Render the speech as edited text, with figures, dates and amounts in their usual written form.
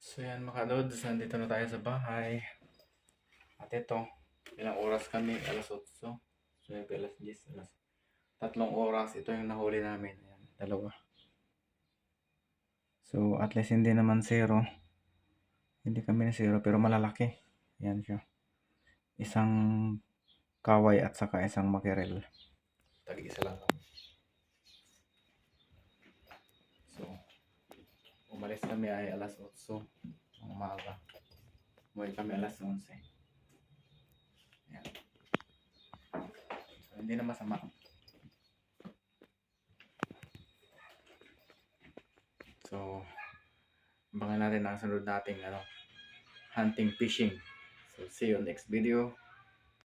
So yan mga lods, nandito na tayo sa bahay. At ito, ilang oras kami, alas 8. So, alas 10, alas 3 oras. Ito yung nahuli namin. Ayan, dalawa. So, at least hindi naman zero. Hindi kami na zero, pero malalaki. Ayan siya. Isang kaway at saka isang makirel. Tag-isa lang kami. So, umalis kami ay alas 8 ng umaga. Umuwi kami alas 11. Ayan. So, hindi na masama. So, abangan natin ang sunod nating hunting fishing. So, see you next video.